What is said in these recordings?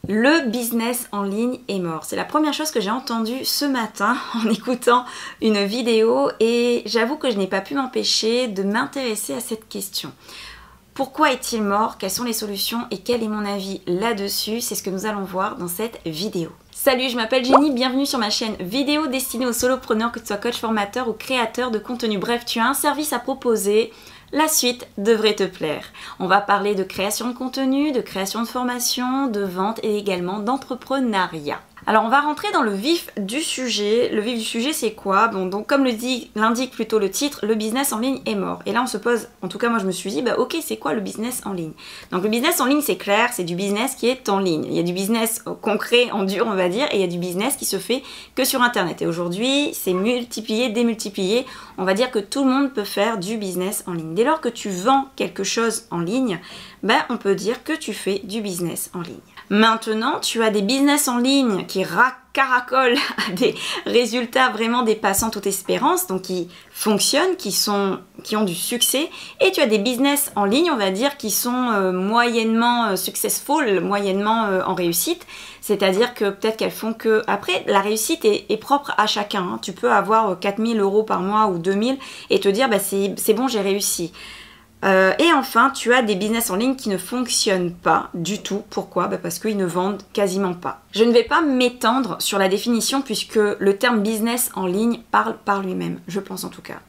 Le business en ligne est mort. C'est la première chose que j'ai entendue ce matin en écoutant une vidéo et j'avoue que je n'ai pas pu m'empêcher de m'intéresser à cette question. Pourquoi est-il mort? Quelles sont les solutions et quel est mon avis là-dessus? C'est ce que nous allons voir dans cette vidéo. Salut, je m'appelle Jenny, bienvenue sur ma chaîne vidéo destinée aux solopreneurs, que tu sois coach, formateur ou créateur de contenu. Bref, tu as un service à proposer. La suite devrait te plaire. On va parler de création de contenu, de création de formation, de vente et également d'entrepreneuriat. Alors on va rentrer dans le vif du sujet. Le vif du sujet c'est quoi? Bon, donc comme l'indique plutôt le titre, le business en ligne est mort. Et là on se pose, en tout cas moi je me suis dit, bah ok, c'est quoi le business en ligne? Donc le business en ligne c'est clair, c'est du business qui est en ligne. Il y a du business concret, en dur on va dire, et il y a du business qui se fait que sur internet. Et aujourd'hui c'est multiplié, démultiplié. On va dire que tout le monde peut faire du business en ligne. Dès lors que tu vends quelque chose en ligne, ben on peut dire que tu fais du business en ligne. Maintenant, tu as des business en ligne qui caracolent à des résultats vraiment dépassant toute espérance, donc qui fonctionnent, qui ont du succès, et tu as des business en ligne, on va dire, qui sont moyennement successful, moyennement en réussite, c'est-à-dire que peut-être qu'elles font que... Après, la réussite est propre à chacun, hein. Tu peux avoir 4 000 € par mois ou 2 000 et te dire, bah, c'est bon, j'ai réussi. Et enfin, tu as des business en ligne qui ne fonctionnent pas du tout. Pourquoi? Parce qu'ils ne vendent quasiment pas. Je ne vais pas m'étendre sur la définition puisque le terme business en ligne parle par lui-même, je pense en tout cas.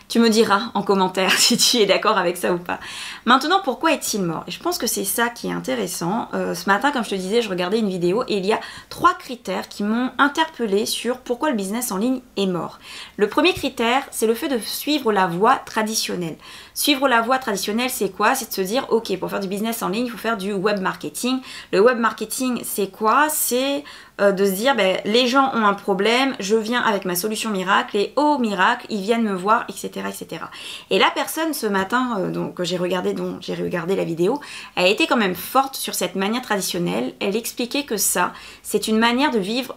Tu me diras en commentaire si tu es d'accord avec ça ou pas. Maintenant, pourquoi est-il mort? Et je pense que c'est ça qui est intéressant. Ce matin, comme je te disais, je regardais une vidéo et il y a 3 critères qui m'ont interpellée sur pourquoi le business en ligne est mort. Le premier critère, c'est le fait de suivre la voie traditionnelle. Suivre la voie traditionnelle, c'est quoi? C'est de se dire, ok, pour faire du business en ligne, il faut faire du web marketing. Le web marketing, c'est quoi? C'est de se dire, ben, les gens ont un problème, je viens avec ma solution miracle et oh miracle, ils viennent me voir, etc. etc. Et la personne ce matin dont j'ai regardé la vidéo, elle était quand même forte sur cette manière traditionnelle. Elle expliquait que ça, c'est une manière de vivre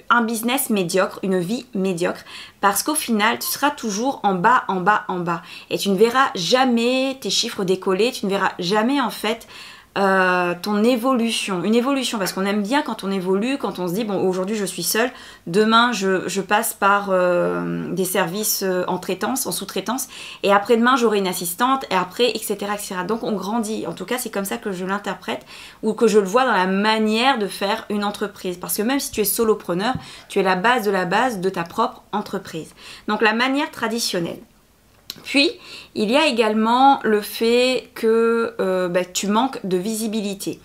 un business médiocre, une vie médiocre, parce qu'au final, tu seras toujours en bas, en bas, en bas. Et tu ne verras jamais tes chiffres décoller, tu ne verras jamais en fait ton évolution, une évolution, parce qu'on aime bien quand on évolue, quand on se dit bon aujourd'hui je suis seule, demain je passe par des services en traitance, en sous-traitance, et après-demain j'aurai une assistante, et après etc., etc. Donc on grandit, en tout cas c'est comme ça que je l'interprète, ou que je le vois dans la manière de faire une entreprise, parce que même si tu es solopreneur, tu es la base de ta propre entreprise. Donc la manière traditionnelle. Puis, il y a également le fait que tu manques de visibilité.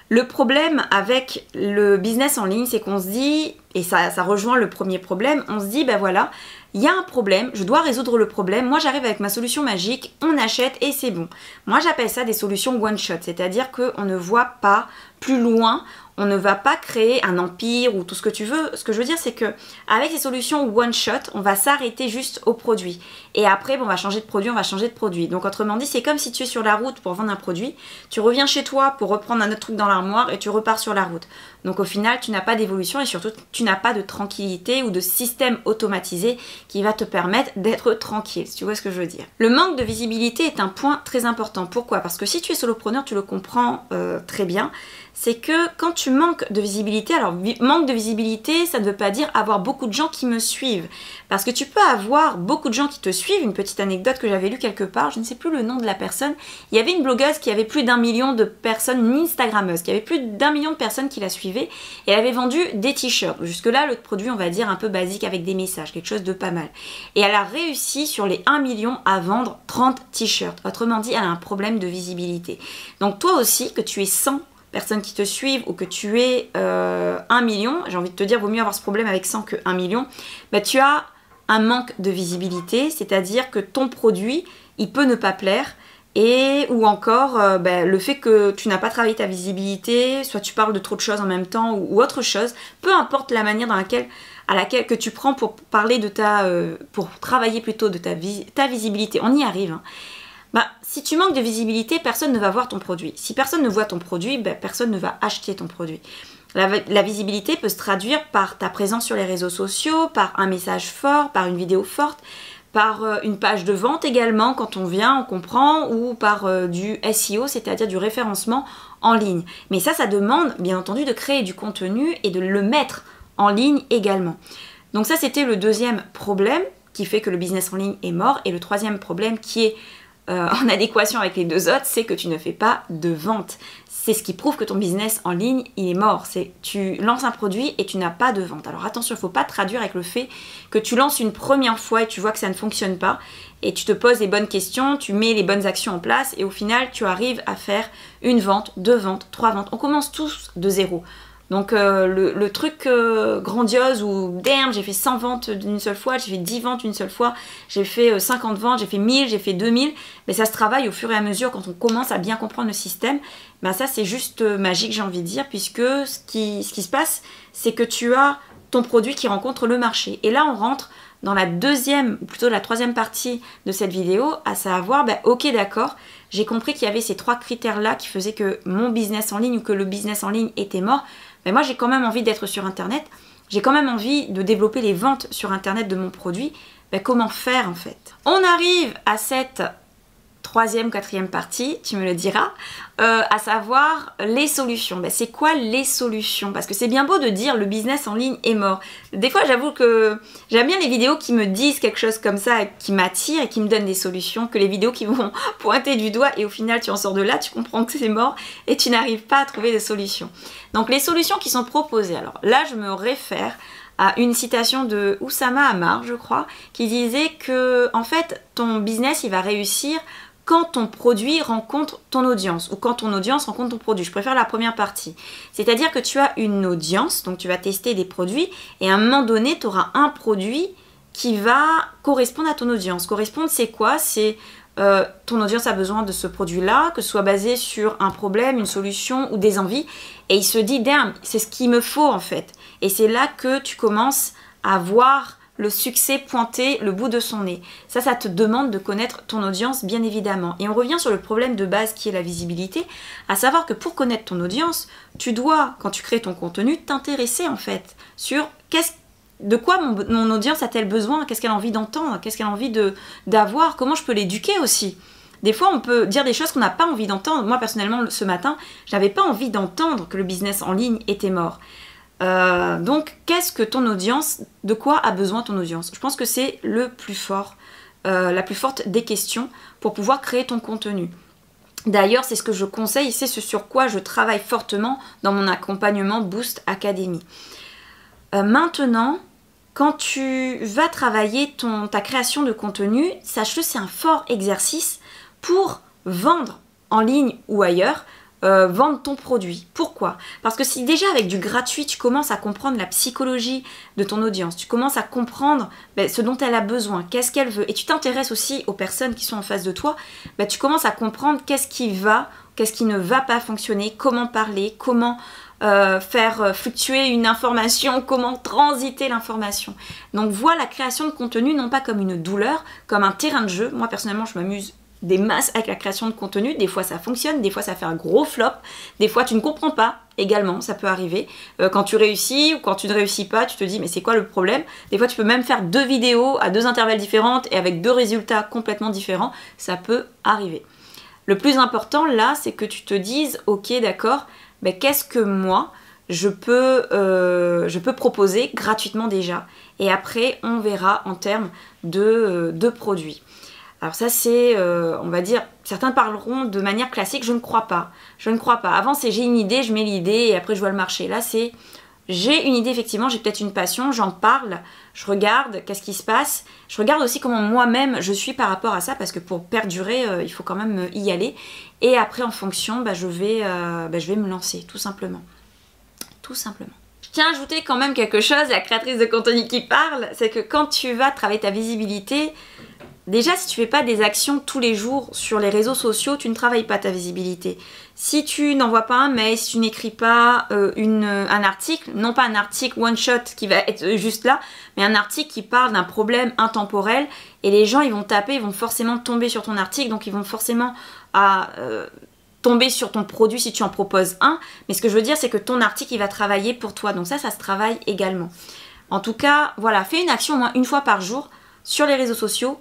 Le problème avec le business en ligne, c'est qu'on se dit, et ça rejoint le premier problème, on se dit, ben voilà, il y a un problème, je dois résoudre le problème, moi j'arrive avec ma solution magique, on achète et c'est bon. Moi j'appelle ça des solutions one shot, c'est-à-dire qu'on ne voit pas plus loin, on ne va pas créer un empire ou tout ce que tu veux. Ce que je veux dire, c'est que avec ces solutions one shot, on va s'arrêter juste au produit. Et après, bon, on va changer de produit, Donc autrement dit, c'est comme si tu es sur la route pour vendre un produit, tu reviens chez toi pour reprendre un autre truc dans l'armoire et tu repars sur la route. Donc au final, tu n'as pas d'évolution et surtout, tu n'as pas de tranquillité ou de système automatisé qui va te permettre d'être tranquille, si tu vois ce que je veux dire. Le manque de visibilité est un point très important. Pourquoi? Parce que si tu es solopreneur, tu le comprends très bien. C'est que quand tu manques de visibilité, alors manque de visibilité, ça ne veut pas dire avoir beaucoup de gens qui me suivent. Parce que tu peux avoir beaucoup de gens qui te suivent. Une petite anecdote que j'avais lue quelque part, je ne sais plus le nom de la personne. Il y avait une blogueuse qui avait plus d'1 million de personnes, une Instagrammeuse, qui avait plus d'1 million de personnes qui la suivaient. Et elle avait vendu des t-shirts. Jusque-là, le produit, on va dire, un peu basique avec des messages, quelque chose de pas mal. Et elle a réussi sur les 1 million à vendre 30 t-shirts. Autrement dit, elle a un problème de visibilité. Donc toi aussi, que tu aies 100 personnes qui te suivent ou que tu es 1 million, j'ai envie de te dire, vaut mieux avoir ce problème avec 100 que 1 million, bah, tu as un manque de visibilité, c'est-à-dire que ton produit, il peut ne pas plaire, ou encore le fait que tu n'as pas travaillé ta visibilité, soit tu parles de trop de choses en même temps ou autre chose, peu importe la manière à laquelle que tu prends pour parler de pour travailler plutôt de ta visibilité, on y arrive, hein. Bah, si tu manques de visibilité, personne ne va voir ton produit. Si personne ne voit ton produit, personne ne va acheter ton produit. La visibilité peut se traduire par ta présence sur les réseaux sociaux, par un message fort, par une vidéo forte, par une page de vente également, quand on vient, on comprend, ou par du SEO, c'est-à-dire du référencement en ligne. Mais ça demande bien entendu de créer du contenu et de le mettre en ligne également. Donc ça, c'était le deuxième problème qui fait que le business en ligne est mort. Et le troisième problème qui est en adéquation avec les deux autres, c'est que tu ne fais pas de vente. C'est ce qui prouve que ton business en ligne, il est mort. C'est tu lances un produit et tu n'as pas de vente. Alors attention, il ne faut pas traduire avec le fait que tu lances une première fois et tu vois que ça ne fonctionne pas et tu te poses les bonnes questions, tu mets les bonnes actions en place et au final, tu arrives à faire une vente, 2 ventes, 3 ventes. On commence tous de zéro. Donc le truc grandiose où damn, j'ai fait 100 ventes d'une seule fois, j'ai fait 10 ventes d'une seule fois, j'ai fait 50 ventes, j'ai fait 1000, j'ai fait 2000, mais ça se travaille au fur et à mesure quand on commence à bien comprendre le système. Ben ça c'est juste magique, j'ai envie de dire, puisque ce qui se passe, c'est que tu as ton produit qui rencontre le marché. Et là on rentre dans la deuxième, ou plutôt la troisième partie de cette vidéo, à savoir, ben, ok d'accord, j'ai compris qu'il y avait ces 3 critères-là qui faisaient que mon business en ligne ou que le business en ligne était mort. Mais moi, j'ai quand même envie d'être sur Internet. J'ai quand même envie de développer les ventes sur Internet de mon produit. Ben, comment faire en fait? On arrive à cette troisième, quatrième partie, tu me le diras, à savoir les solutions. Ben, c'est quoi les solutions? Parce que c'est bien beau de dire le business en ligne est mort. Des fois, j'avoue que j'aime bien les vidéos qui me disent quelque chose comme ça, qui m'attirent et qui me donnent des solutions, que les vidéos qui vont pointer du doigt et au final, tu en sors de là, tu comprends que c'est mort et tu n'arrives pas à trouver de solutions. Donc, les solutions qui sont proposées. Alors là, je me réfère à une citation de Oussama Ammar, je crois, qui disait que, en fait, ton business, il va réussir quand ton produit rencontre ton audience ou quand ton audience rencontre ton produit. Je préfère la première partie. C'est-à-dire que tu as une audience, donc tu vas tester des produits et à un moment donné, tu auras un produit qui va correspondre à ton audience. Correspondre, c'est quoi? C'est ton audience a besoin de ce produit-là, que ce soit basé sur un problème, une solution ou des envies. Et il se dit, damn, c'est ce qu'il me faut en fait. Et c'est là que tu commences à voir le succès pointer le bout de son nez. Ça te demande de connaître ton audience, bien évidemment. Et on revient sur le problème de base qui est la visibilité, à savoir que pour connaître ton audience, tu dois, quand tu crées ton contenu, t'intéresser en fait sur de quoi mon audience a-t-elle besoin, qu'est-ce qu'elle a envie d'entendre, qu'est-ce qu'elle a envie d'avoir, comment je peux l'éduquer aussi. Des fois, on peut dire des choses qu'on n'a pas envie d'entendre. Moi, personnellement, ce matin, je n'avais pas envie d'entendre que le business en ligne était mort. Donc, qu'est-ce que ton audience, de quoi a besoin ton audience? Je pense que c'est le plus fort, la plus forte des questions pour pouvoir créer ton contenu. D'ailleurs, c'est ce que je conseille, c'est ce sur quoi je travaille fortement dans mon accompagnement Boost Academy. Maintenant, quand tu vas travailler ta création de contenu, sache-le, c'est un fort exercice pour vendre en ligne ou ailleurs, vendre ton produit. Pourquoi? Parce que si déjà avec du gratuit, tu commences à comprendre la psychologie de ton audience, tu commences à comprendre ce dont elle a besoin, qu'est-ce qu'elle veut, et tu t'intéresses aussi aux personnes qui sont en face de toi, tu commences à comprendre qu'est-ce qui va, qu'est-ce qui ne va pas fonctionner, comment parler, comment faire fluctuer une information, comment transiter l'information. Donc vois la création de contenu non pas comme une douleur, comme un terrain de jeu. Moi personnellement, je m'amuse des masses avec la création de contenu. Des fois ça fonctionne, des fois ça fait un gros flop, des fois tu ne comprends pas également, ça peut arriver. Quand tu réussis ou quand tu ne réussis pas, tu te dis mais c'est quoi le problème? Des fois tu peux même faire 2 vidéos à 2 intervalles différents et avec 2 résultats complètement différents, ça peut arriver. Le plus important là, c'est que tu te dises ok d'accord, qu'est-ce que moi je peux proposer gratuitement déjà, et après on verra en termes de produits. Alors ça c'est, on va dire, certains parleront de manière classique, je ne crois pas. Je ne crois pas. Avant c'est j'ai une idée, je mets l'idée et après je vois le marché. Là c'est j'ai une idée, effectivement, j'ai peut-être une passion, j'en parle, je regarde qu'est-ce qui se passe. Je regarde aussi comment moi-même je suis par rapport à ça, parce que pour perdurer, il faut quand même y aller. Et après en fonction, je vais me lancer, tout simplement. Tout simplement. Je tiens à ajouter quand même quelque chose, la créatrice de contenu qui parle, c'est que quand tu vas travailler ta visibilité, déjà, si tu ne fais pas des actions tous les jours sur les réseaux sociaux, tu ne travailles pas ta visibilité. Si tu n'envoies pas un mail, si tu n'écris pas un article, non pas un article one shot qui va être juste là, mais un article qui parle d'un problème intemporel, et les gens ils vont taper, ils vont forcément tomber sur ton article, donc ils vont forcément tomber sur ton produit si tu en proposes un. Mais ce que je veux dire, c'est que ton article il va travailler pour toi, donc ça se travaille également. En tout cas, voilà, fais une action au moins une fois par jour sur les réseaux sociaux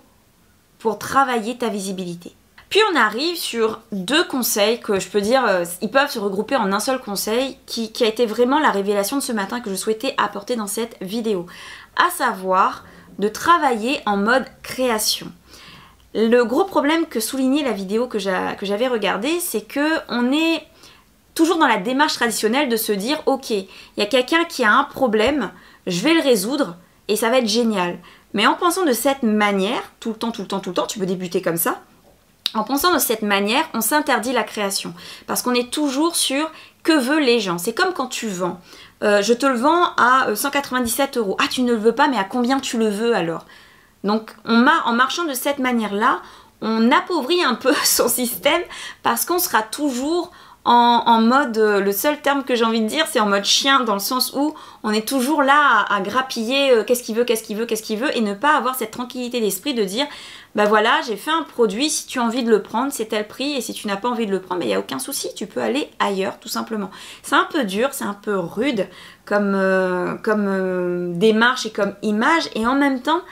pour travailler ta visibilité. Puis on arrive sur 2 conseils que je peux dire, ils peuvent se regrouper en un seul conseil qui a été vraiment la révélation de ce matin que je souhaitais apporter dans cette vidéo. À savoir de travailler en mode création. Le gros problème que soulignait la vidéo que j'avais regardée, c'est qu'on est toujours dans la démarche traditionnelle de se dire ok, il y a quelqu'un qui a un problème, je vais le résoudre et ça va être génial. Mais en pensant de cette manière, tout le temps, tu peux débuter comme ça, en pensant de cette manière, on s'interdit la création. Parce qu'on est toujours sur que veulent les gens. C'est comme quand tu vends. Je te le vends à 197 €. Ah, tu ne le veux pas, mais à combien tu le veux alors? Donc, en marchant de cette manière-là, on appauvrit un peu son système parce qu'on sera toujours en mode, le seul terme que j'ai envie de dire, c'est en mode chien, dans le sens où on est toujours là à grappiller qu'est-ce qu'il veut, et ne pas avoir cette tranquillité d'esprit de dire, bah voilà, j'ai fait un produit, si tu as envie de le prendre, c'est tel prix, et si tu n'as pas envie de le prendre, il n'y a aucun souci, tu peux aller ailleurs, tout simplement. C'est un peu dur, c'est un peu rude comme démarche et comme image, et en même temps,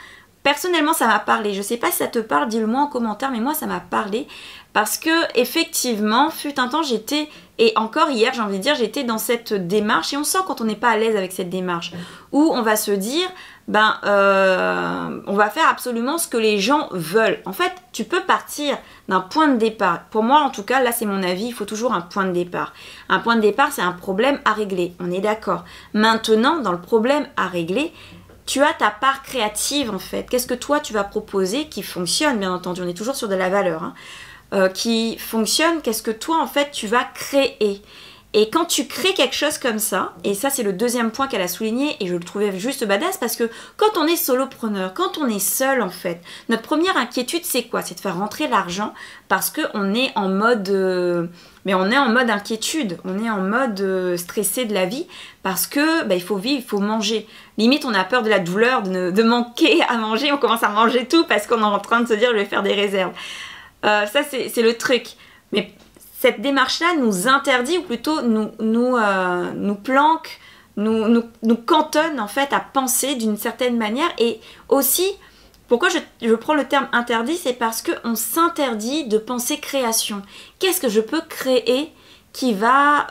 personnellement, ça m'a parlé. Je sais pas si ça te parle, dis-le moi en commentaire, mais moi, ça m'a parlé. Parce que, effectivement, fut un temps, j'étais, et encore hier, j'ai envie de dire, j'étais dans cette démarche, et on sent quand on n'est pas à l'aise avec cette démarche, où on va se dire, on va faire absolument ce que les gens veulent. En fait, tu peux partir d'un point de départ. Pour moi, en tout cas, là, c'est mon avis, il faut toujours un point de départ. Un point de départ, c'est un problème à régler, on est d'accord. Maintenant, dans le problème à régler, tu as ta part créative en fait. Qu'est-ce que toi tu vas proposer qui fonctionne, bien entendu, on est toujours sur de la valeur, hein, qui fonctionne, qu'est-ce que toi en fait tu vas créer. Et quand tu crées quelque chose comme ça, et ça c'est le deuxième point qu'elle a souligné, et je le trouvais juste badass, parce que quand on est solopreneur, quand on est seul en fait, notre première inquiétude c'est quoi? C'est de faire rentrer l'argent, parce qu'on est en mode... mais on est en mode inquiétude, on est en mode stressé de la vie, parce que il faut vivre, il faut manger. Limite on a peur de la douleur, de manquer à manger, on commence à manger tout, parce qu'on est en train de se dire je vais faire des réserves. Ça c'est le truc. Mais cette démarche-là nous interdit, ou plutôt nous planque, nous cantonne en fait à penser d'une certaine manière. Et aussi, pourquoi je prends le terme interdit, c'est parce qu'on s'interdit de penser création. Qu'est-ce que je peux créer qui va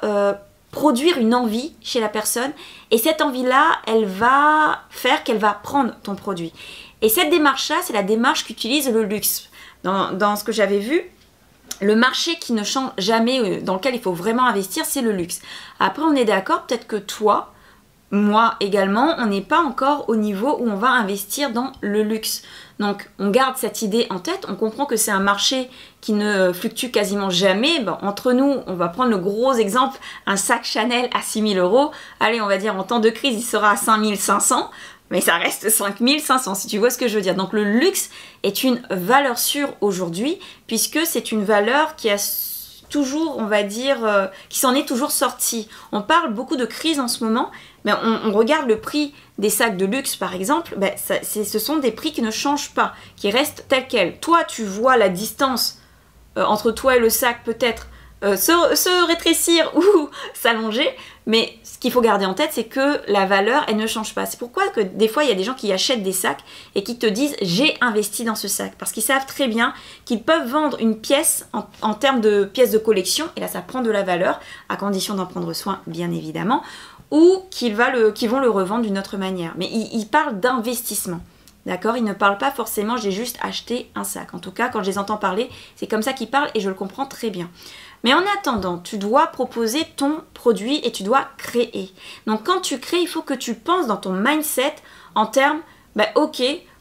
produire une envie chez la personne, et cette envie-là, elle va faire qu'elle va prendre ton produit. Et cette démarche-là, c'est la démarche qu'utilise le luxe. Dans ce que j'avais vu, le marché qui ne change jamais, dans lequel il faut vraiment investir, c'est le luxe. Après, on est d'accord, peut-être que toi, moi également, on n'est pas encore au niveau où on va investir dans le luxe. Donc, on garde cette idée en tête, on comprend que c'est un marché qui ne fluctue quasiment jamais. Bon, entre nous, on va prendre le gros exemple, un sac Chanel à 6 000 €. Allez, on va dire en temps de crise, il sera à 5 500, mais ça reste 5 500 si tu vois ce que je veux dire. Donc, le luxe est une valeur sûre aujourd'hui, puisque c'est une valeur qui a toujours, on va dire, qui s'en est toujours sortie. On parle beaucoup de crise en ce moment, mais on regarde le prix des sacs de luxe par exemple, ce sont des prix qui ne changent pas, qui restent tels quels. Toi, tu vois la distance entre toi et le sac peut-être se rétrécir ou s'allonger, mais ce qu'il faut garder en tête, c'est que la valeur, elle ne change pas. C'est pourquoi que des fois, il y a des gens qui achètent des sacs et qui te disent « j'ai investi dans ce sac », parce qu'ils savent très bien qu'ils peuvent vendre une pièce en termes de pièces de collection, et là, ça prend de la valeur, à condition d'en prendre soin, bien évidemment, ou qu'ils vont le revendre d'une autre manière. Mais ils parlent d'investissement. D'accord? Ils ne parlent pas forcément « j'ai juste acheté un sac ». En tout cas, quand je les entends parler, c'est comme ça qu'ils parlent et je le comprends très bien. Mais en attendant, tu dois proposer ton produit et tu dois créer. Donc quand tu crées, il faut que tu penses dans ton mindset en termes,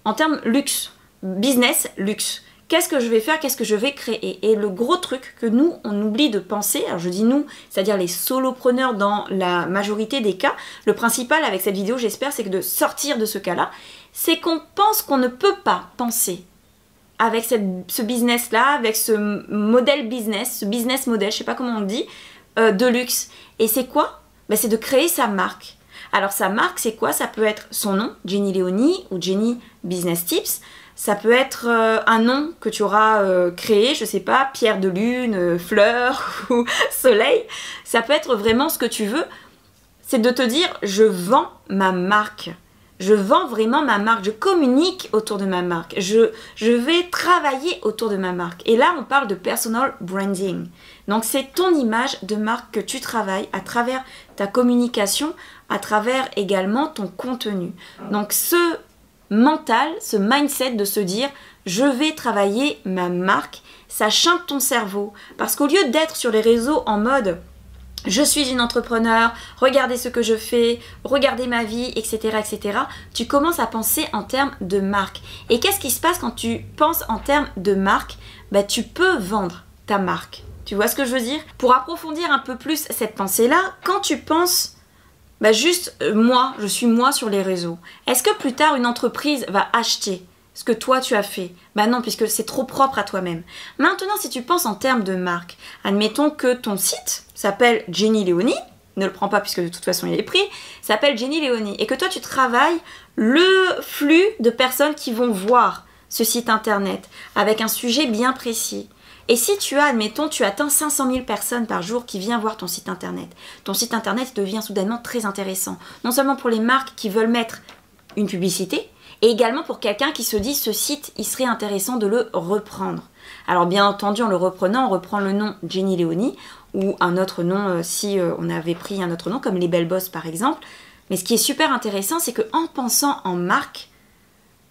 en termes luxe, business luxe. Qu'est-ce que je vais faire? Qu'est-ce que je vais créer? Et le gros truc que nous, on oublie de penser, alors je dis nous, c'est-à-dire les solopreneurs dans la majorité des cas, le principal avec cette vidéo, j'espère, c'est que de sortir de ce cas-là, c'est qu'on pense qu'on ne peut pas penser avec ce business-là, avec ce modèle business, ce business model, je sais pas comment on dit, de luxe. Et c'est quoi? C'est de créer sa marque. Alors sa marque, c'est quoi? Ça peut être son nom, Jenny Léonie ou Jenny Business Tips. Ça peut être un nom que tu auras créé, je sais pas, pierre de lune, fleur ou soleil. Ça peut être vraiment ce que tu veux. C'est de te dire, je vends ma marque. Je vends vraiment ma marque, je communique autour de ma marque, je vais travailler autour de ma marque. Et là, on parle de personal branding. Donc, c'est ton image de marque que tu travailles à travers ta communication, à travers également ton contenu. Donc, ce mental, ce mindset de se dire « je vais travailler ma marque », ça chante ton cerveau. Parce qu'au lieu d'être sur les réseaux en mode « je suis une entrepreneur, regardez ce que je fais, regardez ma vie, etc. etc. » tu commences à penser en termes de marque. Et qu'est-ce qui se passe quand tu penses en termes de marque? Tu peux vendre ta marque. Tu vois ce que je veux dire? Pour approfondir un peu plus cette pensée-là, quand tu penses juste moi, je suis moi sur les réseaux, est-ce que plus tard une entreprise va acheter ce que toi tu as fait? Non, puisque c'est trop propre à toi-même. Maintenant, si tu penses en termes de marque, admettons que ton site s'appelle Jenny Léonie, ne le prends pas puisque de toute façon il est pris, s'appelle Jenny Léonie, et que toi tu travailles le flux de personnes qui vont voir ce site internet avec un sujet bien précis. Et si tu as, admettons, tu atteins 500 000 personnes par jour qui viennent voir ton site internet devient soudainement très intéressant. Non seulement pour les marques qui veulent mettre une publicité, et également pour quelqu'un qui se dit ce site, il serait intéressant de le reprendre. Alors bien entendu, en le reprenant, on reprend le nom Jenny Léonie ou un autre nom si on avait pris un autre nom comme les Belles Boss par exemple. Mais ce qui est super intéressant, c'est qu'en pensant en marque,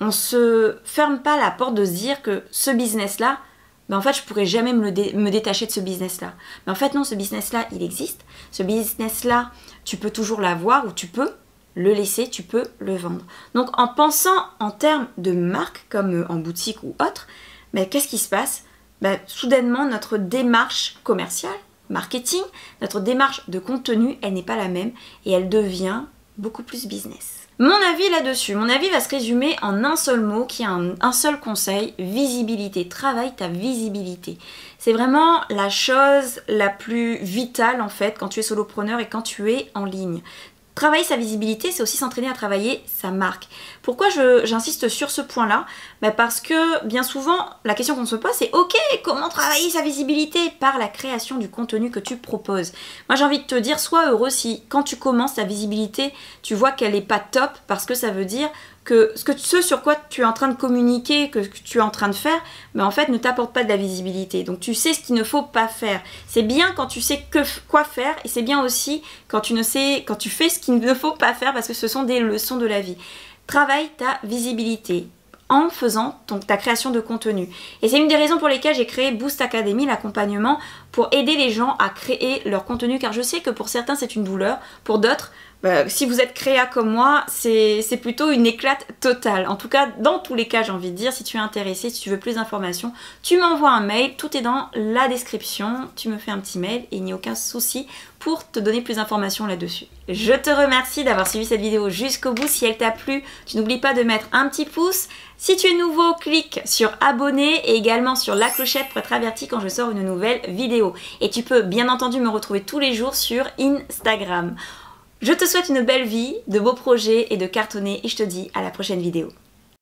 on se ferme pas la porte de se dire que ce business-là, en fait, je pourrais jamais me détacher de ce business-là. Mais en fait, non, ce business-là, il existe. Ce business-là, tu peux toujours l'avoir ou tu peux le laisser, tu peux le vendre. Donc, en pensant en termes de marque, comme en boutique ou autre, qu'est-ce qui se passe? Soudainement, notre démarche commerciale, marketing, notre démarche de contenu, elle n'est pas la même et elle devient beaucoup plus business. Mon avis là-dessus, mon avis va se résumer en un seul mot qui a un seul conseil, visibilité. Travaille ta visibilité. C'est vraiment la chose la plus vitale en fait quand tu es solopreneur et quand tu es en ligne. Travailler sa visibilité, c'est aussi s'entraîner à travailler sa marque. Pourquoi j'insiste sur ce point-là? Parce que bien souvent, la question qu'on se pose, c'est ok, comment travailler sa visibilité? Par la création du contenu que tu proposes. Moi, j'ai envie de te dire, sois heureux si quand tu commences ta visibilité, tu vois qu'elle n'est pas top, parce que ça veut dire que ce sur quoi tu es en train de communiquer, que tu es en train de faire, en fait ne t'apporte pas de la visibilité. Donc tu sais ce qu'il ne faut pas faire. C'est bien quand tu sais quoi faire et c'est bien aussi quand tu fais ce qu'il ne faut pas faire parce que ce sont des leçons de la vie. Travaille ta visibilité en faisant ta création de contenu. Et c'est une des raisons pour lesquelles j'ai créé Boost Academy, l'accompagnement, pour aider les gens à créer leur contenu, car je sais que pour certains c'est une douleur, pour d'autres, si vous êtes créa comme moi, c'est plutôt une éclate totale. En tout cas, dans tous les cas, j'ai envie de dire, si tu es intéressé, si tu veux plus d'informations, tu m'envoies un mail, tout est dans la description, tu me fais un petit mail et il n'y a aucun souci pour te donner plus d'informations là-dessus. Je te remercie d'avoir suivi cette vidéo jusqu'au bout. Si elle t'a plu, tu n'oublies pas de mettre un petit pouce. Si tu es nouveau, clique sur abonner et également sur la clochette pour être averti quand je sors une nouvelle vidéo. Et tu peux bien entendu me retrouver tous les jours sur Instagram. Je te souhaite une belle vie, de beaux projets et de cartonner et je te dis à la prochaine vidéo.